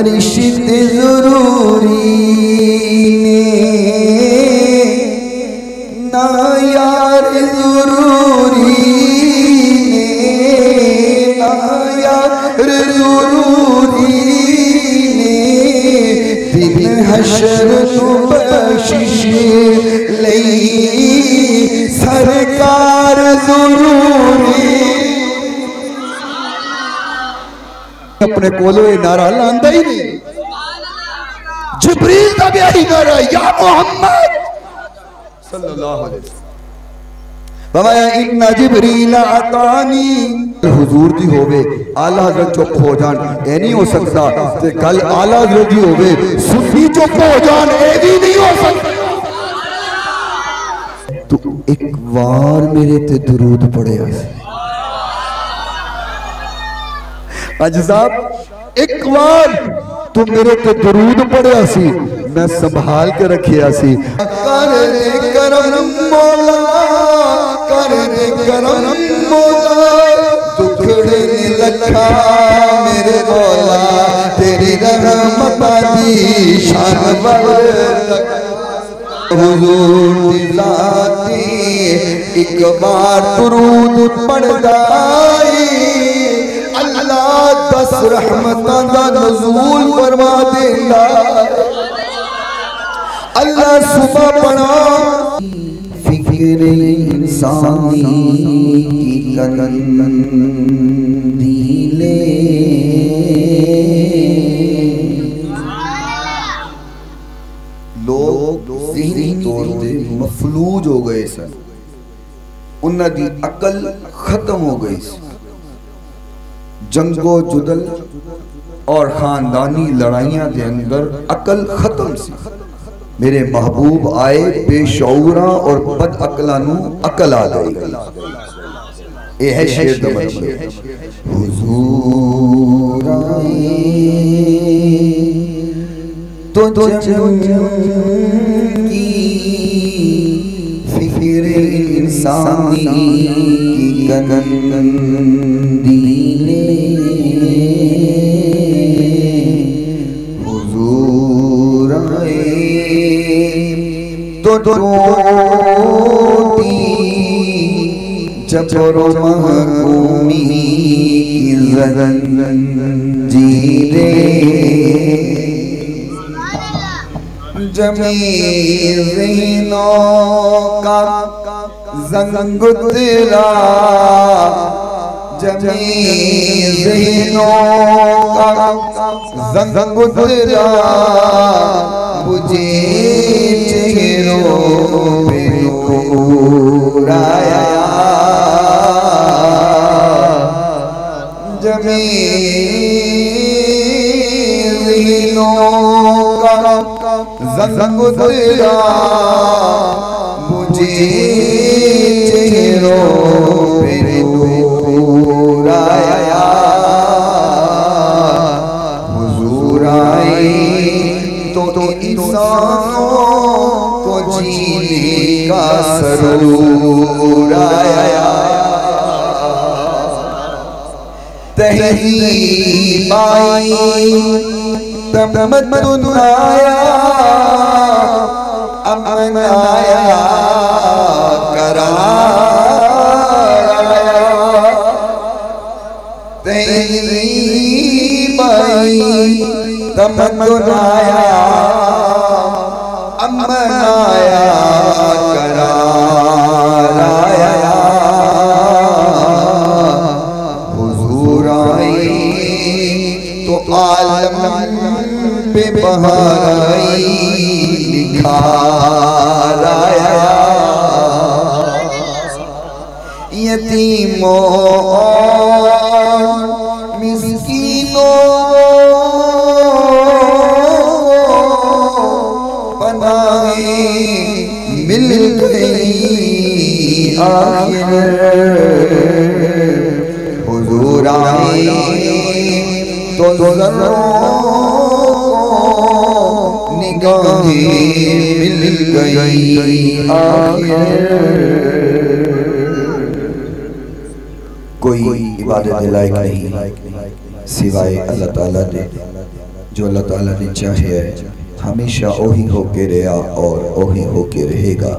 रिश्ते ज़रूरी ने ना यार ज़रूरी ने ना यार ज़रूरी ने दिन हशर नूं बख्शिश लई सरकार ज़रूरी। अपने कोलो ये नारा लांदा ही नहीं, जिब्रील का भी यही नारा, या मोहम्मद सल्लल्लाहु अलैहि वसल्लम। बाबा इन्ना जिब्रील अतानी हुजूर दी होवे आला हज़रत चुप हो जान, ए नहीं हो सकता। ते कल आला हज़रत दी होवे सुन्नी चुप हो जान, ए भी नहीं हो सकता। तू एक बार मेरे ते दुरूद पढ़िया अज साहब, एक बार तू मेरे ते दुरूद पढ़िया सी, मैं संभाल के रखिया सी। कर दे करम मौला, कर दे करम मौला, दुखड़े लखा मेरे मौला, तेरी रहमत दी शान हुजूर दी ज़ाती एक बार दुरूद पढ़दाई, अल्लाह 10 रहमतां दा नज़ूल फरमा देंदा। अल्लाह सुबह पढ़ा फिक्र इंसानी की कंदीले, लोग ज़हनी तौर पे मफलूज हो गए सन, उन्हां दी अकल खत्म हो गई सी। जंगो जुदल और खानदानी लड़ाइयां के अंदर अकल खत्म सी। मेरे महबूब आए बेशऊरा और बद अकला नू अकल आ गई। ये है शेर दा मतलब। हुजूर आए तो की फिक्र इंसानी की कंदीले, हुजूर आए तो टूटी जबर महकूमी की जंजीरें, ज़मीनों का ज़ंग तेरा, ज़मीनों का ज़ंग तेरा, मुझे चेहरों पे नूर आया, ज़मीनों का ज़ंग तेरा, मुझे चेहरों पे नूर आया। हुजूर आए तो इंसानों को जीने का सरूर आया। तहज़ीब आई तमद्दुन आया, अमन आया, करार आया। तहज़ीब आई तमद्दुन आया, अमन आया, करार आया। हुजूर आए तो आलम पे बहार आई, निखार आया। यतीमों और मिस्कीनों पनाहें मिल गई आखिर। हुजूर आए तो निगाहें मिल गई आखिर। कोई इबादत लायक नहीं सिवाय अल्लाह ताला दे, जो अल्लाह ताला ने चाहे है हमेशा ओही होके रहा और ओही होके रहेगा।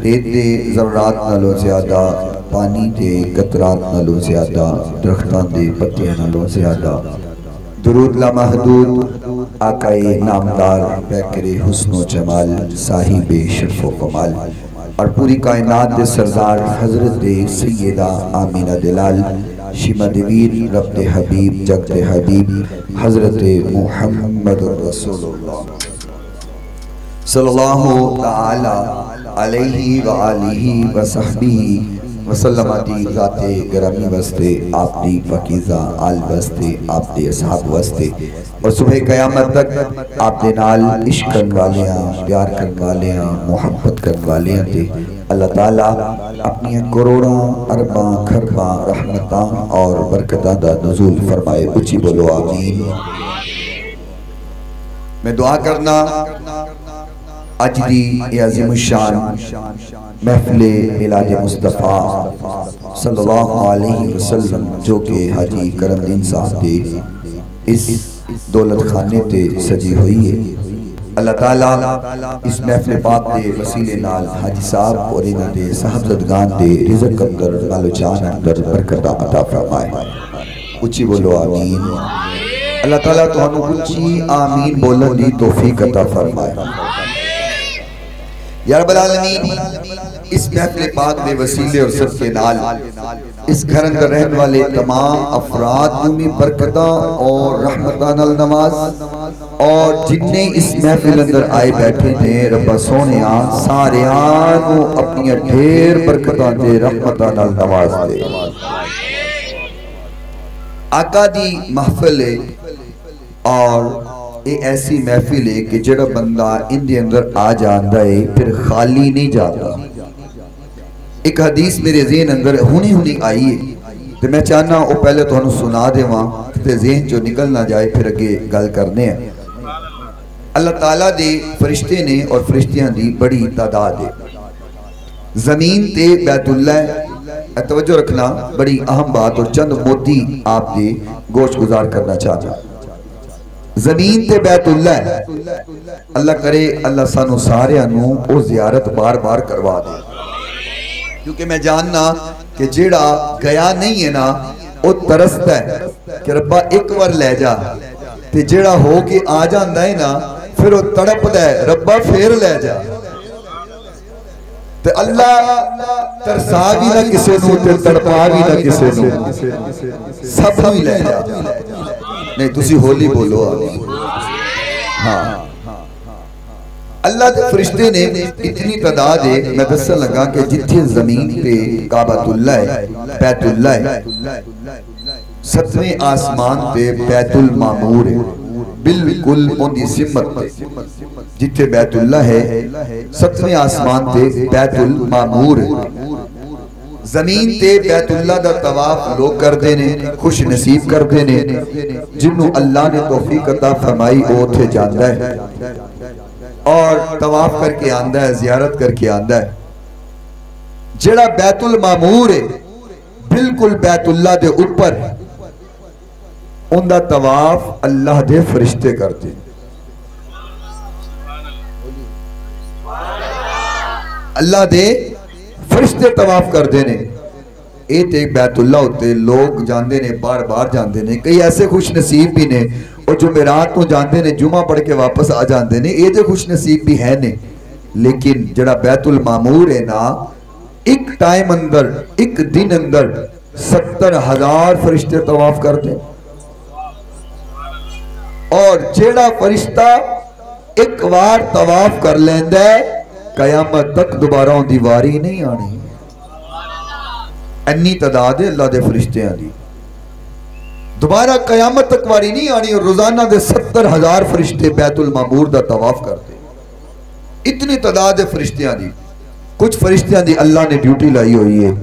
रेत दे ज़रात नालों ज़्यादा, पानी दे कतरात नालों ज़्यादा, दरख्तां दे पत्तियां नालों ज़्यादा। दुरूद ला महदूद आकाए नामदार बैकरे हुस्नो जमाल साहिबे शर्फ़ो कमाल और पूरी कायनात दे सरदार हज़रत सैयदा आमीना दिलाल शिमद वीर रब्दे हबीब जगदे हबीब हज़रत मुहम्मद रसूलुल्लाह सल्लल्लाहु तआला अलैहि व आलिहि व सहबिही वसल्लम दी ज़ाते गरामी वस्ते आपदी फकीज़ा आल वस्ते आपदे असहाब वस्ते और सुबह क़यामत तक आपदे नाल इश्क करन वालेयां प्यार करन वालेयां मोहब्बत करन वालेयां ते अल्लाह ताला अपनी करोड़ों अरबां खरबां रहमतां और बरकतां दा नुज़ूल फरमाए। उच्ची बोलो आमीन। मैं दुआ करना अज दी ये अज़ीम शान महफिले मिलाद मुस्तफ़ा सल्लल्लाहु अलैहि वसल्लम जो कि हाजी करमदीन साहब दे इस दौलत खाने ते सजी हुई है। अल्लाह ताला इस महफिल पाक दे वसीले नाल हाजी साहब और इन्हां दे साहबज़दगान दे रिज़्क़ अंदर मालो जान अंदर बरकत अता फरमाए। उच्ची बोलो आमीन। अल्लाह ताला तुहानू उच्ची आमीन बोलण दी तौफीक अता फरमाए। या रब्बल आलमीन इस महफिल पाक दे वसीले और सदके नाल इस घर अंदर रहने वाले तमाम अफराद में बरकतां और रहमतां नाल नवाज और जिन्ने इस महफिल अंदर आए बैठे ने रब्बा सोहणिया सारियां नू अपनी ढेर बरकतां ते रहमतां नाल नवाज दे। आका दी महफिल और ये ऐसी महफिल है कि जड़ा बंदा इनके अंदर आ जाता है फिर खाली नहीं जाता। एक हदीस मेरे ज़हन अंदर हुनी हुनी आई है तो मैं चाहना वो पहले तुहानू सुना देवां ते ज़हन चो निकल ना जाए फिर अगे गल करने हैं। अल्लाह ताला दे फरिश्ते ने और फरिश्तियां दी बड़ी तादाद है। जमीन ते बैतुल्ला तवज्जो रखना बड़ी अहम बात और चंद मोती आप दे गोश गुजार करना चाहता। जमीन ते बैतुल्ला अल्लाह करे अल्लाह सानू सारियां नू ओ ज़ियारत बार बार करवा दे, क्योंकि मैं जानना कि जेड़ा गया नहीं है ना वो तरसता है कि रब्बा एक बार ले जा, ते जेड़ा हो के आ जाता है ना फिर वो तड़पदा है रब्बा फिर ले जा। ते अल्लाह तरसा भी ना किसे नू ते तड़पा भी ना किसे नू, सब नू ले जा। नहीं तुसी होली बोलो हाँ। अल्लाह के फरिश्ते ने इतनी तादाद है मैं दसन लगा कि जिथे जमीन पे काबतुल्ला है बैतुल्ला है, सतवें आसमान पे बैतुल मामूर है बिल्कुल उनकी सिमत पे। जिथे बैतुल्ला है सतवें आसमान पे बैतुल मामूर है। जमीन ते बैतुल्ला दा तवाफ लोग करते ने, खुश नसीब करते ने जिन्हों अल्लाह ने तौफीक अता फरमाई वो उथे जाता है और तवाफ करके आंदा है, जियारत करके आंदा है। जेड़ा बैतुल मामूर है बिल्कुल बैतुल्ला दे ऊपर उनका तवाफ अल्लाह दे फरिश्ते करते। अल्लाह दे फरिश्ते तवाफ करते ने। ये ते बैतुल्ला उत्ते लोग जाते ने, बार बार जाते ने। कई ऐसे खुश नसीब भी ने और जुमेरात को जाते ने, जुमा पढ़ के वापस आ जाते ने, ये खुश नसीब भी है ने। लेकिन जड़ा बैतुल मामूर है ना, एक टाइम अंदर एक दिन अंदर 70,000 फरिश्ते तवाफ करते और जेड़ा फरिश्ता एक बार तवाफ कर लेंदा है कयामत तक दोबारा उनकी वारी नहीं आनी। इन्नी तादाद है अल्लाह के फरिश्तियां दी, दोबारा कयामत तक वारी नहीं आनी। और रोजाना दे 70,000 फरिश्ते बैतुल मामूर दा तवाफ करते। इतनी तादाद है फरिश्तियां दी। कुछ फरिश्तियां दी अल्लाह ने ड्यूटी लाई हुई है,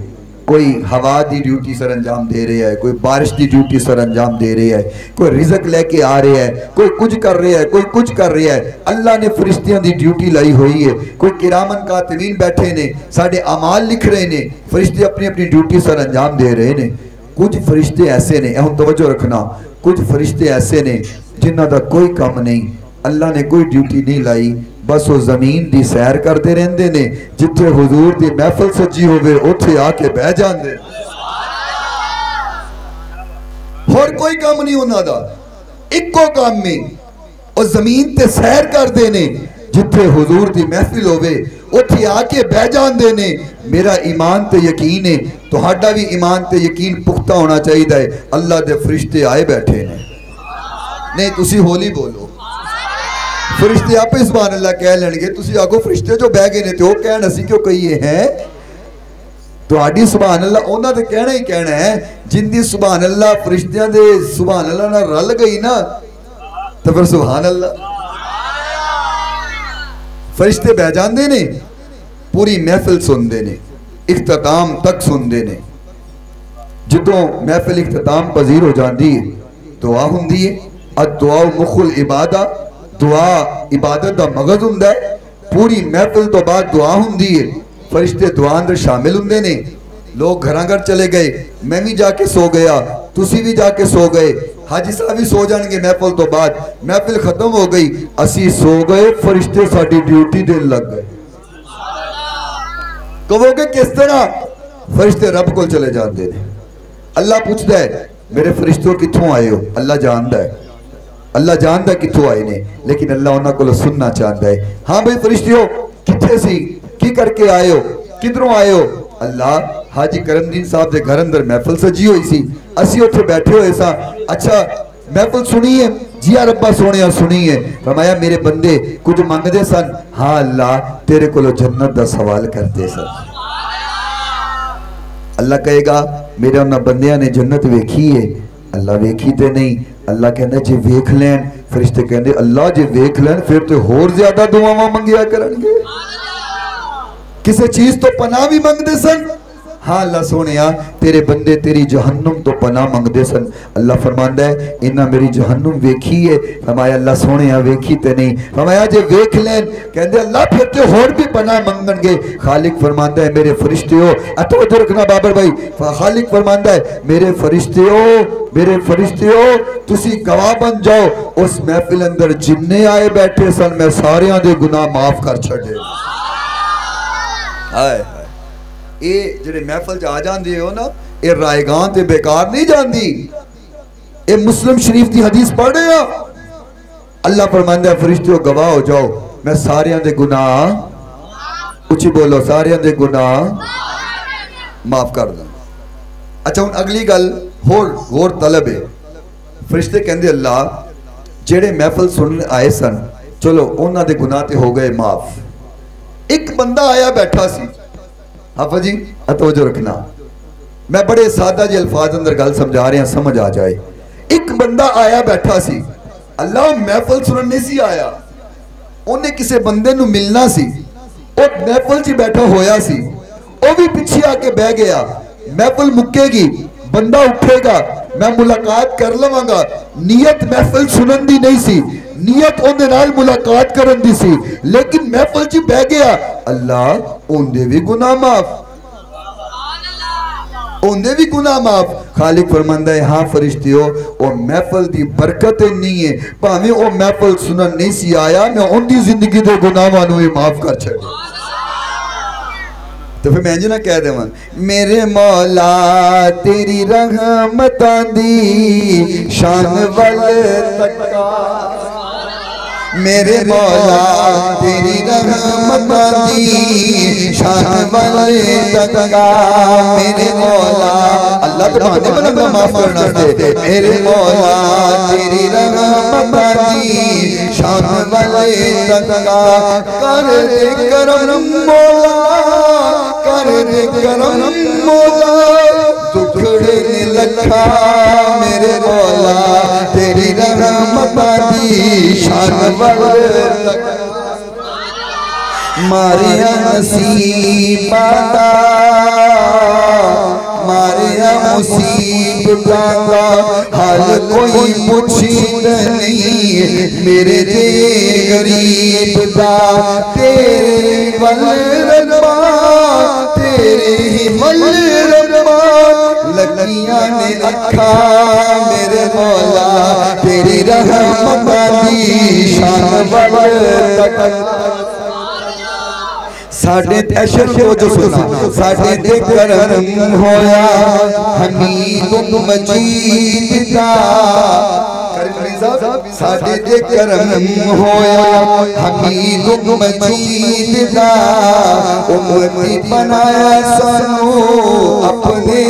कोई हवा की ड्यूटी सर अंजाम दे रहा है, कोई बारिश की ड्यूटी सर अंजाम दे रहा है, कोई रिज़्क लेके आ रहा है, कोई कुछ कर रहा है, कोई कुछ कर रहा है। अल्लाह ने फरिश्तियां की ड्यूटी लाई हुई है। कोई किरामन कातिबीन बैठे ने साडे अमाल लिख रहे ने, फरिश्ते अपनी अपनी ड्यूटी सर अंजाम दे रहे ने। कुछ फरिश्ते ऐसे ने, हम तवज्जो रखना, कुछ फरिश्ते ऐसे ने जिन्हां दा कोई काम नहीं, अल्लाह ने कोई ड्यूटी नहीं लाई, बस वो जमीन की सैर करते रहते ने, जिथे हुजूर की महफिल सजी होवे उत्थे आके बह जाते। होर कोई काम नहीं उन्हां दा, इक्को काम में वो जमीन ते सैर करते ने, जिथे हुजूर की महफिल होवे उत्थे आके बह जाते ने। मेरा ईमान ते यकीन है, तुहाडा भी ईमान ते यकीन पुख्ता होना चाहिए है। अल्लाह दे फरिश्ते आए बैठे ने, नहीं तुसी होली बोलो, फरिश्ते आपे सुभान अल्लाह कह लेंगे, तुसी आगो फरिश्ते जो बह गए ने तो कहन असी क्यों कहिए हैं, तुहाडी सुभान अल्लाह उन्हां ते कहना ही कहना है। जिंदी सुभान अल्लाह फरिश्तियां दे सुभान अल्लाह नाल रल गई ना तो फिर सुभान अल्लाह। फरिश्ते बह जाते ने, पूरी महफिल सुनते ने, इख्तिताम तक सुनते ने। जो महफिल इख्तिताम पजीर हो जाती है, दुआ होंदी है। अद-दुआ मुखुल इबादा, दुआ इबादत का मगज हुंदा है। पूरी महफिल तो बाद दुआ होंदी है, फरिश्ते दुआ अंदर शामिल होंदे ने। लोग घर घर चले गए, मैं भी जाके सो गया, तुसी भी जाके सो गए, हाजी साहब भी सो जाएंगे महफिल तो बाद, महफिल खत्म हो गई, असी सो गए, फरिश्ते साडी ड्यूटी देन लग गए। कहोगे किस तरह? फरिश्ते रब को चले जाते हैं। अल्लाह पूछता है मेरे फरिश्तों कित्थों आए हो? अल्लाह जानता है, अल्लाह जानता है कित्थों आए ने, लेकिन अल्लाह उन्हां कोलों सुनना चाहता है। हाँ भाई फरिश्तियों कित्थे सी, की करके आए हो, किधरों आए हो? अल्लाह हाजी करमदीन साहब के घर अंदर महफिल सजी हुई सी, असी उत्थे बैठे हुए सा। अच्छा महफिल सुनी है? जी हाँ रब्बा सोने सुनी है। फरमाया मेरे बंदे कुछ मंगते सन? हाँ अल्लाह तेरे को जन्नत का सवाल करते सन। अल्लाह कहेगा मेरे उन्होंने बंदियां ने जन्नत वेखी है? अल्लाह वेखी तो नहीं। अल्लाह कहना जे वेख लैन, फरिश्ते कहते अल्लाह जे वेख लैन फिर तो होर ज्यादा दुआवां मंगिया करनगे। किसी चीज तो पनाह भी मंगते सन? हाँ अल्लाह सोने तेरे बंदे तेरी जहन्नुम तो पनाह मंगते सन। अल्लाह फरमांदा है इन्हें मेरी जहन्नुम वेखी है? फरमाया अल्लाह सोने वेखी तो नहीं। फरमाया जे वेख लैन, कहते अल्लाह फिर तो होर भी पनाह मंगणगे। खालिक फरमांदा है मेरे फरिश्तेओ, अतवज्जो रखना बाबर भाई, खालिक फरमांदा है मेरे फरिश्तेओ तुसी गवाह बन जाओ, उस महफिल अंदर जिन्ने आए बैठे सन मैं सारियां दे गुनाह माफ कर छड़े। हाय ये जेडे महफिल च आ जांदे हो ना, ये रायगां ते बेकार नहीं जाती। ये मुस्लिम शरीफ की हदीस पढ़ रहे हो। अल्लाह फरमांदा है फरिश्तियों गवाह हो जाओ मैं सारियां दे गुनाह, उची बोलो, सारियां दे गुनाह माफ कर दूं। अच्छा हुण अगली गल होर तलब है। फरिश्ते कहंदे अल्लाह जेडे महफिल सुनने आए सन चलो उन्हां दे गुनाह ते हो गए माफ। एक बंदा आया बैठा सी, हाफिज जी तवज्जो रखना, मैं बड़े सादा जी अल्फाज अंदर गल समझा रहा, समझ आ जाए। एक बंदा आया बैठा सी, अल्लाह महफिल सुनने नहीं सी आया, उन्हें किसी बंदे नूं मिलना सी, वो महफिल च बैठा होया सी, वो भी पीछे आके बह गया। महफिल मुक्केगी, बंदा उठेगा, मैं मुलाकात कर लवांगा। नीयत महफिल सुनन दी नहीं सी, नीयत उहदे नाल मुलाकात करन दी सी, लेकिन महफिल च बह गया। अल्लाह उहदे भी गुनाह माफ, उहदे भी गुनाह माफ। खालिक फरमांदा है हाँ फरिश्तियों वो महफिल दी बरकत नहीं है, भावें वो महफिल सुनन नहीं सी आया, मैं उनकी जिंदगी दे गुनाहां नूं माफ कर छड्डे। तो फिर मैं जी ना कह देवां मेरे मौला तेरी रहमतां दी शान वल तका, मेरे मौला तेरी रहमतां दी शान वल तका, मेरे मौला अल्लाह के बहाने बनगा माफ करना दे, मेरे मौला तेरी रहमतां दी शान वल तका, कर दे करम मौला, कर दे करम मौला, दुखड़े ने लखा मेरे मौला तेरी रहमतां दी शान वल तका, मारिया नसीबां दा मारिया मुसीबतां दा हाल कोई पुछदा नहीं, मेरे दे गरीब दा तेरे वल रब्बा, तेरे ही वल रब्बा लगियां ने अखा मेरे मौला तेरी रहमत दी शान वल तक साडे अशर को जो सुना साडे ते करम होया हमीद मजीद दा साडे ते करम होया हमीद मजीद दा उम्मती बनाया सानू अपने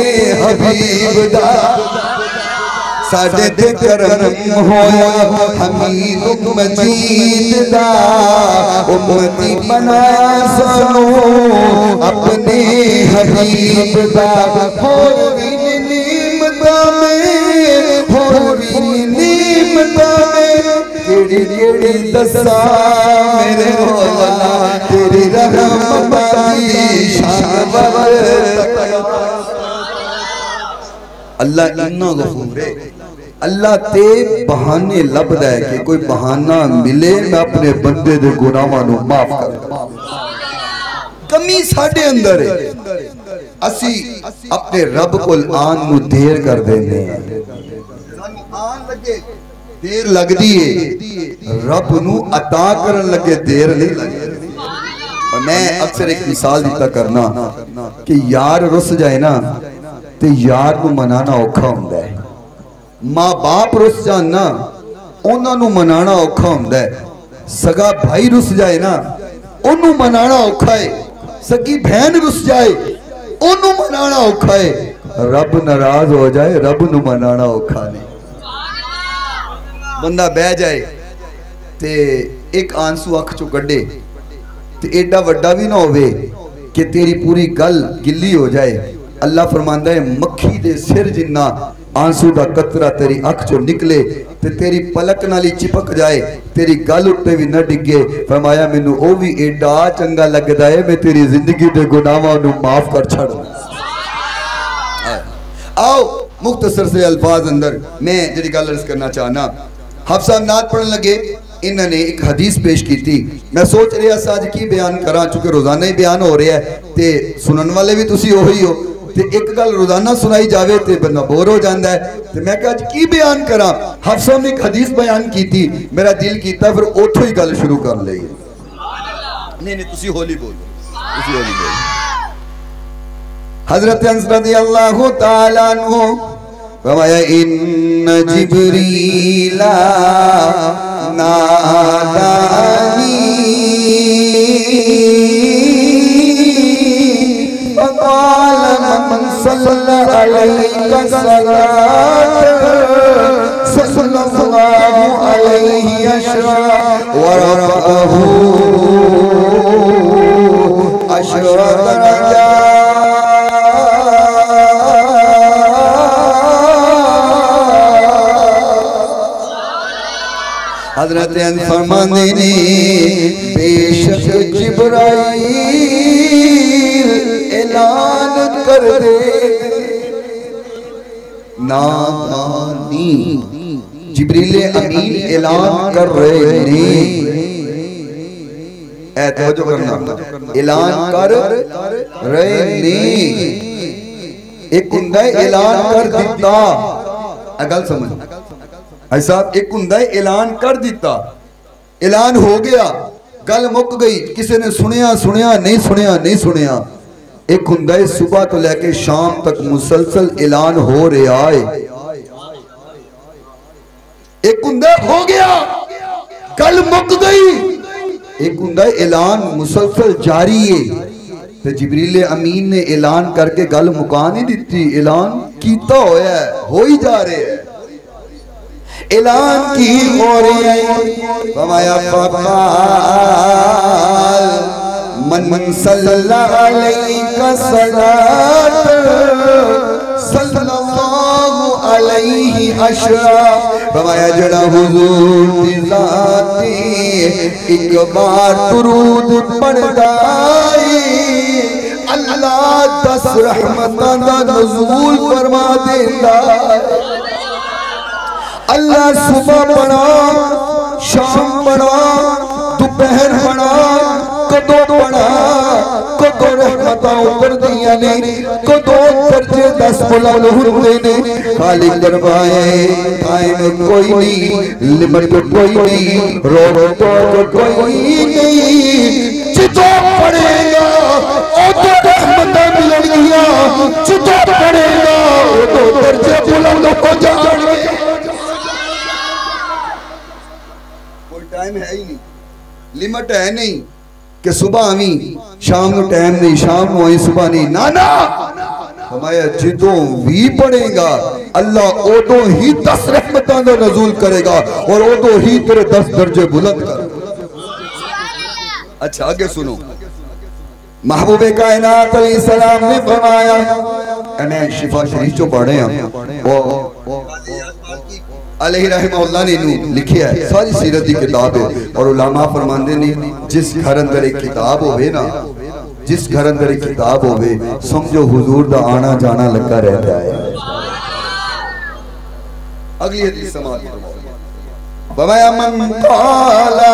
हबीब दा साडे ते करम होया हमीद मजीद दा उम्मती बनाया सानू अपने हबीब दा होर भी नीमतां में होर भी नीमतां में केड़ी केड़ी दसा मेरे मौला तेरी रहमत दी शान वल अल्लाह इन्ना गफूर है अल्लाह ते बहाने लभदा है कि कोई बहाना मिले मैं अपने बंदे दे गुनाहां नू माफ कर दूं। कमी साडे अंदर है असी अपने रब कोल आन नू देर कर देंदे हैं आन लगे देर लगदी है रब नू अता करन लगे देर नहीं लगदी। और मैं अक्सर एक मिसाल दिता करना कि यार रुस जाए ना ते यार को मनाना औखा हुंदा है मां बाप रुस जान ना उन्हां नू मनाना औखा हुंदा है सगा भाई रुस जाए ना ओनू मनाना औखा है सगी बहन रुस जाए ओनू मनाना औखा है रब नाराज हो जाए रब नू मनाना औखा नहीं। बंदा बह जाए ते एक आंसू अख चो कड्डे ते एडा वड्डा भी ना होवे कि तेरी पूरी गल गिल्ली हो जाए। अल्लाह फरमांदा है मक्खी दे सिर जिन्ना आंसू दा कतरा तेरी अख चो निकले ते तेरी पलक नाल चिपक जाए तेरी गल उत्ते भी न डिगे। फरमाया मैनू ओ भी एडा चंगा लगदा है मैं तेरी जिंदगी दे गुनाहां नू माफ कर छड़। आओ मुख्तसर से अल्फाज अंदर मैं जिहड़ी गल अर्ज करना चाहना हफ्सा नात पढ़न लगे इन्होंने एक हदीस पेश की थी। मैं सोच रहा था अज की बयान करा चूंकि रोजाना ही बयान हो रहा है ते सुनन वाले भी तुसी ओही हो ते एक गल रोजाना सुनाई जावे ते बंदा बोर हो जाता है ते मैं कहा अज की बयान करा। हफ्सा ने एक हदीस बयान की थी मेरा दिल कीता फिर उथों ही गल शुरू कर ली। नहीं नहीं तुसी होली बोलो तुसी होली बोलो। हजरत अनस रज़ियल्लाहु ताला अन्हु फरमाया इन्न जिब्रीला नादानी फ़क़ाल मन सल्लल्लाहु अलैहि सल्लल्लाहु अलैहि अशरा व रफ़अहु अशरा दरजा। हज़रत अनस फरमाते ने बेशक जिब्राईल ऐलान कर दे नादानी जिब्रील अमीन ऐलान कर रहे ने ऐ तवज्जो करना ऐलान कर रहे ने। एक हुंदा ऐलान कर दिता गल समझ ऐसा एक हुंदा ऐलान कर दिता ऐलान हो गया गल मुक गई किसी ने सुनिया सुनिया नहीं सुनिया नहीं सुनिया। एक हुंदा सुबह तो लेके शाम तक मुसलसल ऐलान हो रहा है। एक हुंदा हो गया गल मुक गई एक हुंदा ऐलान मुसलसल जारी है। तो जिब्रील अमीन ने ऐलान करके गल मुका नहीं दी ऐलान कीता होया हो ही जा रहे है ऐलान की हो रही है। फरमाया फ़क़ाल मन सल्लल्लाहु अलैहि सलात सल्लल्लाहु अलैहि अशरा। फरमाया जड़ा हुजूर दी ज़ाती एक बार दुरूद पढ़दा अल्लाह 10 रहमतां दा नुज़ूल फरमा देंदा। अल्लाह सुबह पढ़ा शाम पढ़ा दोपहर पढ़ा कदों पढ़ा कदों रहमतां उतर दियां ने कदों दर्जे 10 बुलंद होते ने खालिक फरमाए टाइम कोई नहीं लिमिट कोई नहीं रोक टोक कोई नहीं जितो पड़ेगा ओ तो रहमतें मिलणगियां जितो पड़ेगा ओ तो दर्जे बुलंद हो जाएंगे कोई टाइम है ही नहीं लिमिट है नहीं कि सुबह आवी शाम को टाइम नहीं शाम को आई सुबह नहीं ना ना हमारा जिदों भी पड़ेगा अल्लाह ओदों ही 10 रहमतां दा नज़ूल करेगा और ओदों ही तेरे 10 दर्जे बुलंद करेगा। अच्छा आगे सुनो महबूबे कायनात अलैहिस्सलाम ने फरमाया मैं शिफा शरीफ जो पढ़े हैं वो अलैहि रहमतुल्लाह ने लिखिया है सारी सीरत की किताब है और उलामा फरमांदे ने जिस घर अंदर एक किताब होवे ना जिस घर अंदर एक किताब होवे समझो हुजूर दा आना जाना लगा रहता है। अगली हदीस समाअत फरमाया मन क़ाला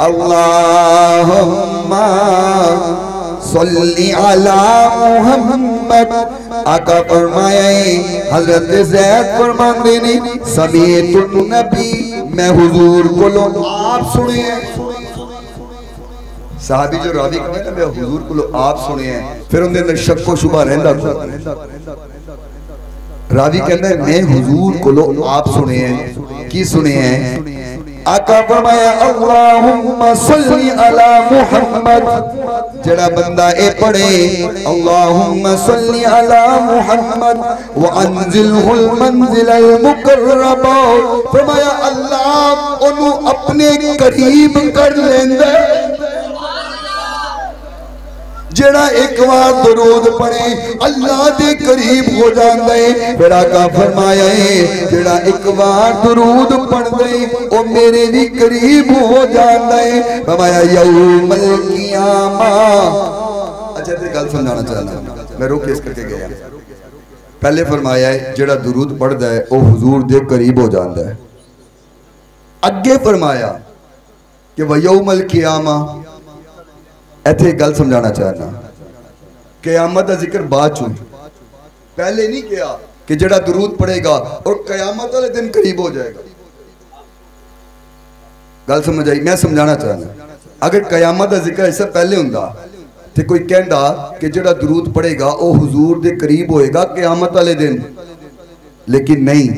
अल्लाहुम्मा सल्ली अला मुहम्मद आका फरमाए हजरत ज़ैद फरमाते ने समीअतुन नबी मैं हुजूर कोलों आप सुने हैं साहबी जो रावी कहते हैं मैं हुजूर कोलों आप सुने हैं फिर उनके अंदर शक व शुबा रहंदा रावी कहता है मैं हुजूर कोलों आप सुने हैं की सुने हैं आका फरमाया अल्लाहुम्मा सल्ली अला मुहम्मद जड़ा बंदा ए पढ़े अल्लाहुम्मा सल्ली अला मुहम्मद व अंजिलहुल मंजिलल मुकर्रम फरमाया अल्लाह ओनु अपने करीब कर लेंदा जेड़ा एक बार दरूद पढ़े अल्लाह दे करीब हो जांदा है फिर आका फरमाया है जेड़ा एक बार दरूद पढ़दे ओ मेरे भी करीब हो जांदा है फरमाया यौमल क़ियामा। अच्छा ते गल समझाना चाहना मैं रोक इस करके गया पहले फरमाया है जेड़ा दरूद पढ़दा है ओ हुजूर दे करीब हो जांदा है अगे फरमाया कि व यौमल क़ियामा इथे गल समझाना चाहना क़यामत का जिक्र बाद चो पहले नहीं किया कि जेड़ा दुरूद पढ़ेगा और क़यामत वाले दिन करीब हो जाएगा गल समझ आई मैं समझाना चाहना अगर क़यामत का जिक्र ऐसा पहले हुंदा ते कोई कहंदा कि जेड़ा दुरूद पढ़ेगा वो हुजूर दे करीब होएगा क़यामत वाले दिन लेकिन नहीं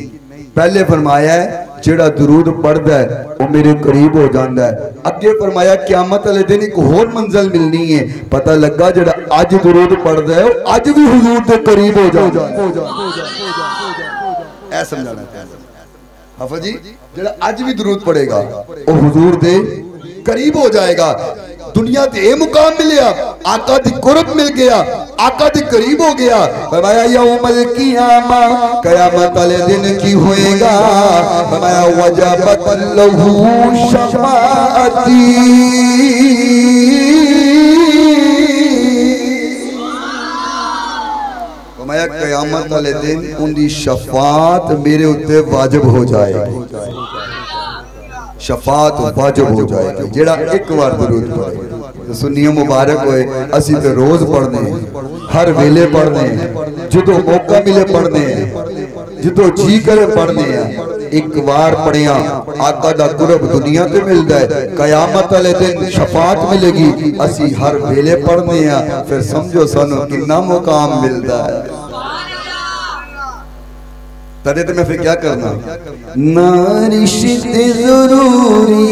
पहले फरमाया है जेड़ा दुरूद पढ़दा है वो मेरे करीब हो जाता है अगे फरमाया क़यामत वाले दिन एक होर मंजिल मिलनी है पता लगा जेड़ा अज दुरूद पढ़दा है अज भी हुजूर दे करीब हो जाता है ऐ समझाना हाफिज जी जेड़ा अज भी दुरूद पढ़ेगा वो हुजूर दे करीब हो जाएगा दुनिया ते ये मुकाम मिलया आका दी कुर्ब मिल गया आका दे करीब हो गया फरमाया यौमल क़ियामा क़यामत वाले दिन की होएगा फरमाया वजबत लहू शफाअती फरमाया क़यामत वाले दिन उनकी शफाअत मेरे उत्ते वाजिब हो जाएगी शफात वाजिब हो जाएगी जेड़ा एक बार दरूद पढ़े तो सुन्निया मुबारक होए असी तो रोज पढ़ने हर वेले पढ़ने जो मौका मिले पढ़ने जो जी करे पढ़ने एक बार पढ़िया आका दा कुर्ब दुनिया ते मिलदा है क़यामत वाले दिन शफात मिलेगी असी हर वेले पढ़ने फिर समझो सानू कितना मुकाम मिलदा है तदे तो मैं फिर क्या करना ना रिश्ते जरूरी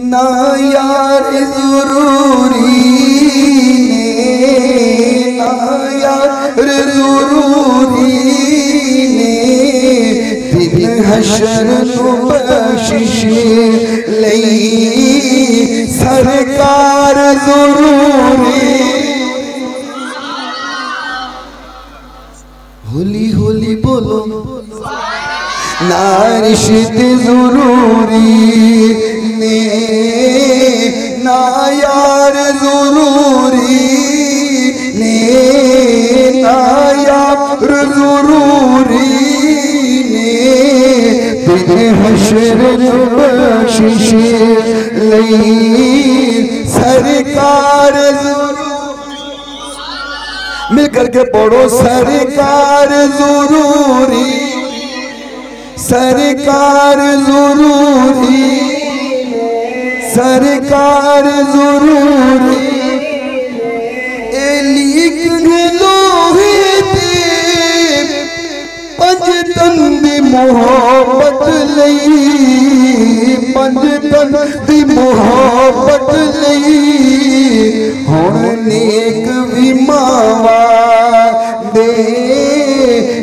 ना यार जरूरी ना यार जरूरी दिन हशर नु बख्शिश लई सरकार जरूरी होली होली बोलो ना रिश्ते जरूरी ने ना यार जरूरी ने ना यार जरूरी ने दिन हशर बख्शिश लई सरकार मिल करके पढ़ो। सरकार जरूरी, सरकार जरूरी, सरकार जरूरी, लिख लोहे दे पंजतन दी मोहब्बत लई, पंजतन दी मोहब्बत लई हुण नेक भी मावा दे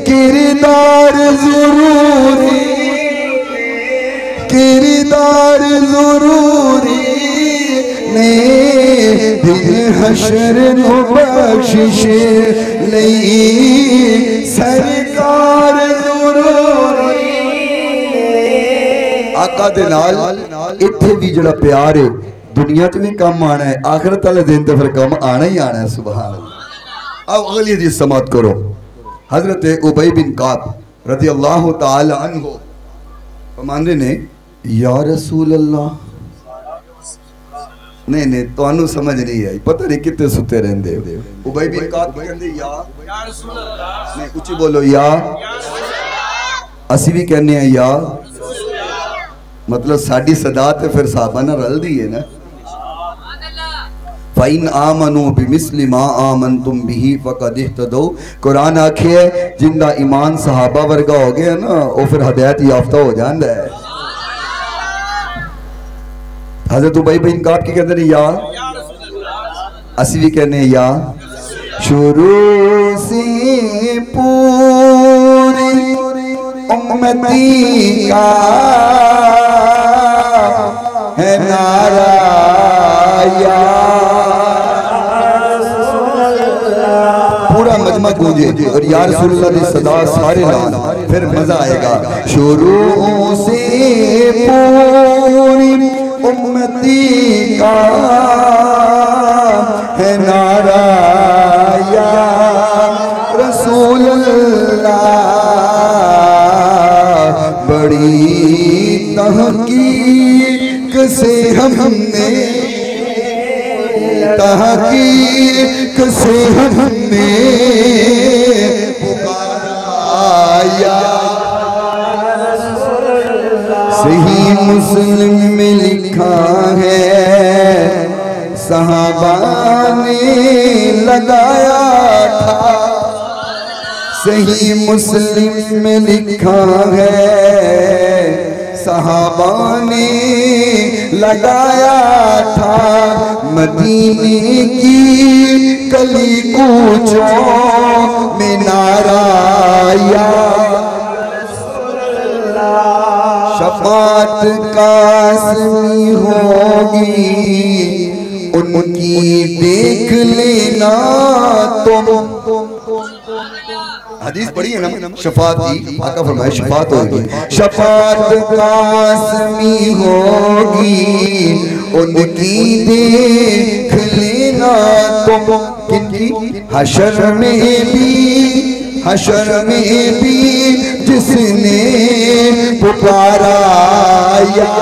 किरदार जरूरी, किरदार जरूरी ने दिल हशर नु बख्शिश लई सरकार जरूरी। आका दे नाल इत्थे भी जड़ा प्यार है दुनिया च भी कम आना है, आखिरत वाले दिन तो फिर कम आना ही आना है। सुभान अल्लाह। अब अगली हदीस समात करो। हजरत उबई बिन काब रज़ी अल्लाह तआला अन्हु फरमांदे ने या रसूल अल्लाह, नहीं नहीं तो समझ नहीं आई, पता नहीं कितने सुते रहंदे। उबई बिन काब कहंदे या रसूल अल्लाह, नहीं ऊंची बोलो या, असी भी कहने हैं या, मतलब साडी सदा ते फिर साहबा ना रलदी है ना। फ़इन आमनू बिमिस्लि मा आमनतुम बिही फ़क़द इह्तदौ। कुरान आखे जिंदा ईमान सहाबा वर्गा हो गया ना वो फिर हिदायत याफ्ता हो जाता है। हज़रत उबई बिन काब की कहते हैं या, असी भी कहने या। शुरू से पूरी उम्मती का है नारा या, पूरा मजमा गूंजे और या रसूलुल्लाह की सदा सारे नाम, फिर मजा आएगा। शुरू से पूरी उम्मती का है नारा या रसूलुल्लाह, बड़ी तहकीक से हमने, तहकीक से हमने पुकारा। सही मुस्लिम में लिखा है सहाबा ने लगाया था, सही मुस्लिम में लिखा है सहाबा ने लगाया था। मदीने की गली कूचों में नारा या शफात कासमी होगी उनकी देख लेना तुम। हदीस पढ़ी है ना शफात की, आका फरमाए शफात होगी, शफात कासमी होगी उनकी देख लेना तुम। किनकी? हशर में भी, हशर में भी जिसने पुकारा या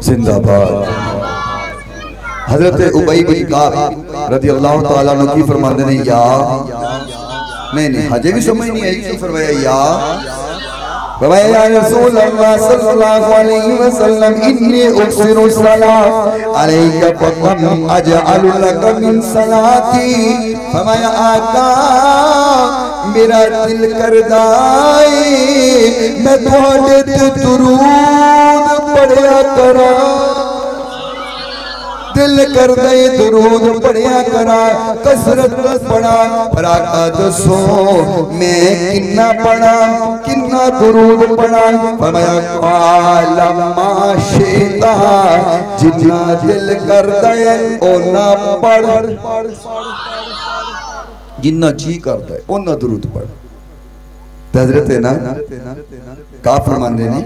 जिंदाबाद। हजरत उबई बिन काब रज़ी अल्लाह तआला अन्हु की फरमाते हैं या, नहीं नहीं हजे भी समझ नहीं आई क्यों फरमाया या। फरमाया या रसूल अल्लाह सल्लल्लाहु अलैहि वसल्लम इन्नी उक्सिरु सलात अलैका फकम अजअलु लक मिन सलाती। फरमाया आका मेरा दिल करदा है मैं तुहाडे ते दुरूद पढ़िया करा, दिल कर दे दुरूद पढ़िया करा, कसरत पढ़ा। पर आका दसो मैं किन्ना पढ़ा, किन्ना दुरूद पढ़ा। फरमाया काला माशिता, जितना दिल कर दे ओना पढ़, जिन्ना जी करता है ओना दुरूद पढ़। हजरत है ना का फरमाते ने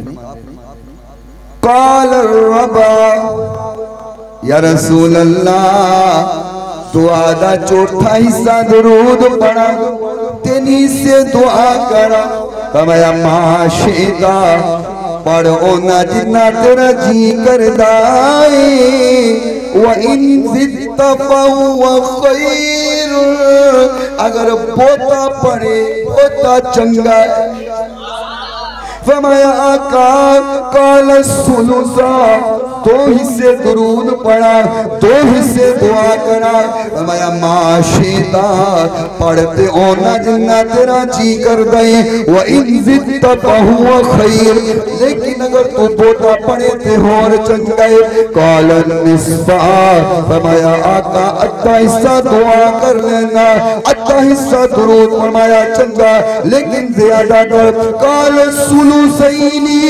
काल रबा या रसूल अल्लाह दुआ दा चौथा हिस्सा दरूद पढ़ा, तेनी से दुआ करा। फरमाया माशिता पढ़ ओना जिन्ना तेरा जी करदा है, व इन ज़िद्ता फहुव खैर, अगर पोता पढ़े पोता चंगा है। फरमाया आका काल सुलुसा, दो हिस्से दरूद पढ़ा, दो हिस्से दुआ करा। फरमाया माशिता पढ़ते ओना जिन्ना तेरा जी कर दे, व इन ज़िद्ता फहुव खैर, लेकिन अगर तू पोता पढ़े ते और चंगा है। काल निस्फा, फरमाया आका अद्धा हिस्सा दुआ कर लेना, अद्धा हिस्सा दरूद। फरमाया चंगा लेकिन ज्यादा कर। काल सुलुसैनी,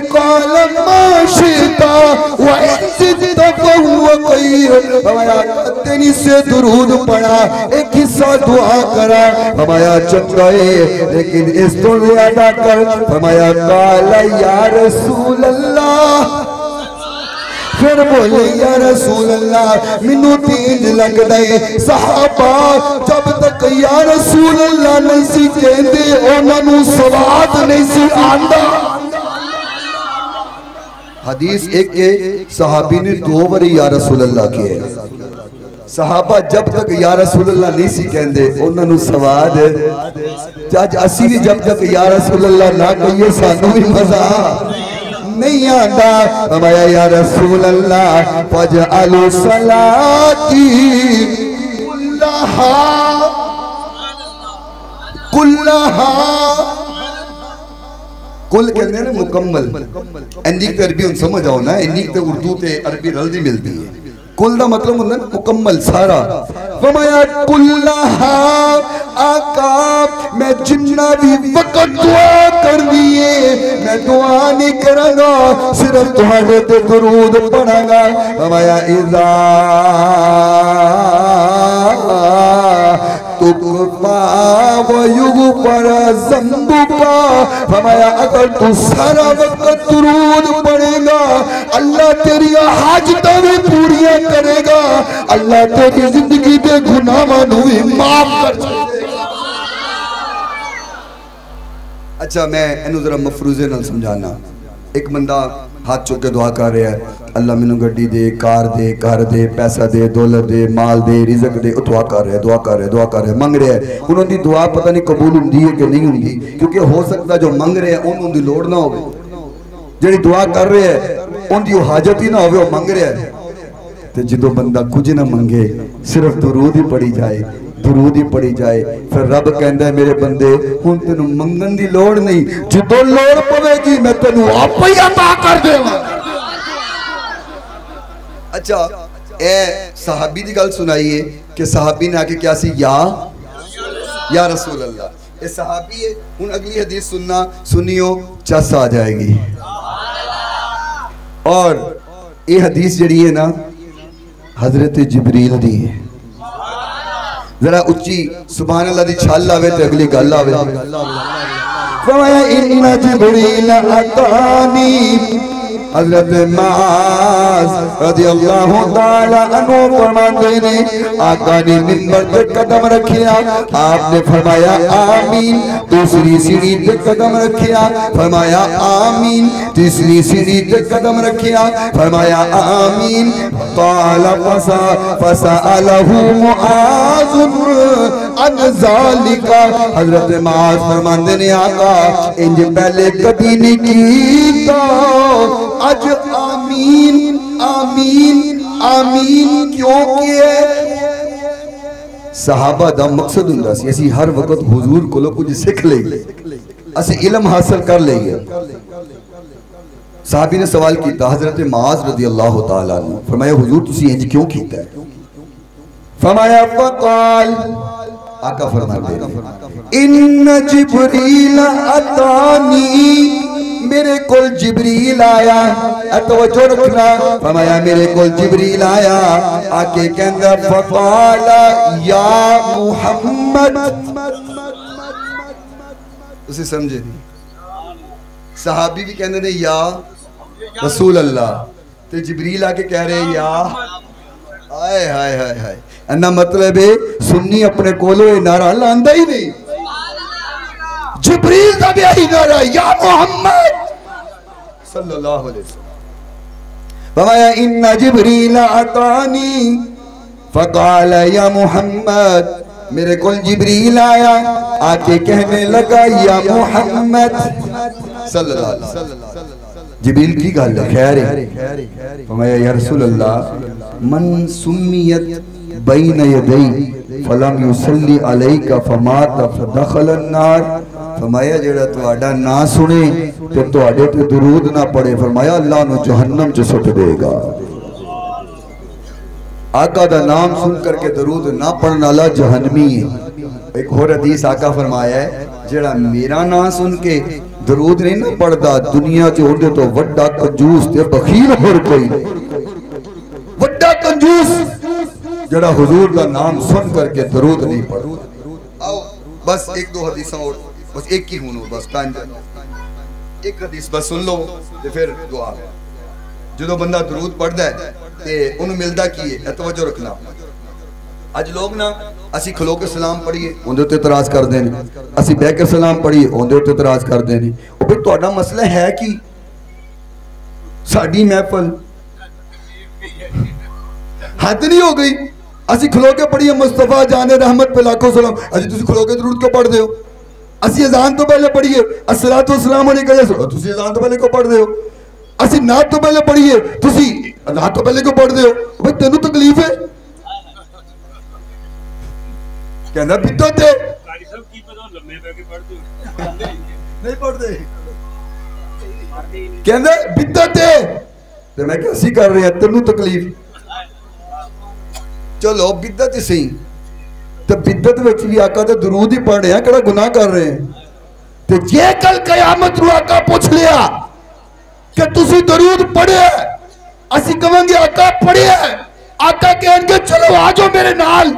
काल माशिता व इन ज़िद्ता फहुव खैर, फरमाया तेनी से दरूद पढ़ा, एक हिस्सा दुआ करा। फरमाया चंगा है लेकिन इस तो ज्यादा कर। फरमाया काल या रसूल अल्लाह, फिर बोले या रसूल अल्लाह मैनू तेज लगदा है। सहाबा जब तक या रसूल अल्लाह नहीं सी कहंदे उन्हां नू सवाद नहीं सी आंदा। हदीस एक के सहाबी ने 2 बार या रसूल अल्लाह किए। सहाबा जब तक या रसूल अल्लाह नहीं सी कहंदे उन्हां नू सवाद, अज असी भी जब तक या रसूल अल्लाह ना कहिए सानू भी मजा नहीं आता। फरमाया या रसूल अल्लाह फजअलु सलाती कुल्लहा कुल्लहा, कुल कहते हैं ना मुकम्मल। इंदी ते अरबी हम समझ आओ ना, इंदी ते उर्दू ते अरबी रलदी मिलती है। कुल का मतलब होता है मुकम्मल सारा। फरमाया कुल्लहा आका मैं जिन्ना भी वक्त दुआ कर दिए मैं दुआ नहीं करांगा, सिर्फ तुम्हारे ते दरूद पढ़ांगा। फरमाया इज़ा तुकफा व युगफर ज़ंबुका, फरमाया अगर तू सारा वक्त दरूद पढ़ेगा अल्लाह तेरी हाजतां भी पूरियां करेगा, अल्लाह तेरी जिंदगी के गुनाहां नू भी माफ कर देगा। अच्छा मैं इन्हू जरा मफरूजे नाल समझाना। एक बंदा हाथ चुक के दुआ कर रहा है, अल्लाह मैनू गड्डी दे, कार दे, घर दे, पैसा दे, दौलत दे, माल दे, रिज़्क दे। दुआ कर रहा है, दुआ कर रहा है, दुआ कर रहा है, मंग रहा है। उन्होंने दुआ पता नहीं कबूल होंदी है कि नहीं होंदी, क्योंकि हो सकता जो मंग रहे हैं उन्होंने लोड़ ना हो, जिहड़ी दुआ कर रहे हैं उनकी हाजत ही ना हो, मंग रहा है। तो जो बंदा कुछ ना मंगे सिर्फ दुरूद ही पढ़ी जाए, दुरूद ही पढ़ी जाए, फिर रब कहता है मेरे बंदे हुण तेनू मंगन की लोड़ नहीं, जो लोड़ पवेगी मैं तेनू आपे ही अता कर देवां। अच्छा ए सहाबी की गल सुनाइए कि सहाबी ने आके क्या सी या रसूल अल्लाह, ये सहाबी है। हुण अगली हदीस सुनना, सुनियो चस आ जाएगी। और ये हदीस जड़ी है ना हजरत जिब्रील दी है। जरा उच्ची सुभान अल्लाह दी छल आवे ते अगली गल आवे। फरमाया इन्ना जिब्रील अतानी, हजरत मास रज़ियल्लाहु ताला अन्हु फरमाते ने आका ने मिंबर पे कदम रखिया, आपने फरमाया आमीन। दूसरी सीढ़ी पे कदम रखिया, फरमाया आमीन। तीसरी सीढ़ी पे कदम रखिया, फरमाया आमीन। ताला फसअलहु मुआज़ अन ज़ालिका, हजरत मास फरमाते ने आका इंज पहले कभी नहीं कीता, अज आमीन आमीन आमीन क्यों किए? सहाबा दा मकसद हुंदा सी असी हर वक्त हुजूर कोलों कुछ सीख लईए, असी इल्म हासिल कर लईए। साहबी ने सवाल किया हजरत माज रज़ियल्लाहु ताला अन्हु, फरमाया हुजूर तुसी इंज क्यों कीता है? फरमाया फकाल, आका फरमाते इन जिब्रील अतानी, मेरे कोल जिब्रील आया। तवज्जो रखना, फरमाया मेरे कोल जिब्रील आया, आके कहंदा फकाला या मुहम्मद। उसे समझे सहाबी भी कहंदे ने या रसूल अल्लाह, ते जिब्रील आके कह रहे या। हाय हाय हाय हाय, इन्ना मतलब है सुन्नी अपने कोलो ये नारा लांदा ही नहीं। जिब्रील का भी यही नारा, या मोहम्मद सल्लल्लाहु अलैहि वसल्लम। फरमाया इन्ना जिब्रील अतानी फकाल या मोहम्मद, मेरे को जिब्रील आया आके कहने लगा या मोहम्मद सल्लल्लाहु अलैहि वसल्लम। जिब्रील की गल है, खैर है। फरमाया या रसूल अल्लाह मन सुम्मियत बैन यदै फलम युसल्ली अलैका फमात फदखल अन्नार। फरमाया जेड़ा तुहाडा ना सुने ते तुहाडे ते दुरूद ना पढ़े, फरमाया अल्लाह नु जहन्नम च सुट देगा। आका दा नाम सुन करके दरूद ना पढ़ने वाला जहन्नमी है। एक और हदीस आका फरमाया है जेड़ा मेरा नाम सुन के दरूद नहीं ना पढ़दा दुनिया च ओदे तो वड्डा कंजूस ते बखील होर कोई नहीं। वड्डा कंजूस जेड़ा हुजूर दा नाम सुन करके दरूद नहीं पढ़दा। आओ बस एक दो हदीसां और, बस एक ही हुन बस टाइम एक हदीस बस सुन लो ते फिर दुआ। जो बंदा दरूद पढ़दा है ते उन्हें मिलता की है, तवज्जो रखना। अज लोग ना असी खलो के सलाम पढ़िए उहदे उत्ते इतराज करते हैं, असी बह के सलाम पढ़िए उहदे उत्ते इतराज करते हैं। वो भाई तुहाडा मसला है कि साडी महफिल हद नहीं हो गई। असी खलो के पढ़िए मुस्तफा जाने रहमत पे लाखों सलाम, अजी तुसी खलो के दरूद क्यों पढ़दे हो? असी अजान तो पहले पढ़िए अस्सलातु वस्सलाम अलैका, तुसी अजान तो पहले क्यों पढ़दे हो? असी नात तो पहले पढ़िए तुसी नात तो पहले क्यों पढ़दे हो? भाई तेनू तकलीफ है? कहना बिद्दत है, नहीं पढ़ते, कहना बिद्दत है। तो मैं क्या सी कर रहे हैं, तेनू तकलीफ? चलो बिद्दत ही सही, तो बिद्दत विच भी आका ते दरूद ही पढ़ रहे हैं, केड़ा गुनाह कर रहे हैं? ते जे कल कयामत नूं आका पूछ लिया कि तुसी दरूद पढ़े, असी कहांगे आका पढ़े, आका कहेंगे चलो आ जाओ मेरे नाल।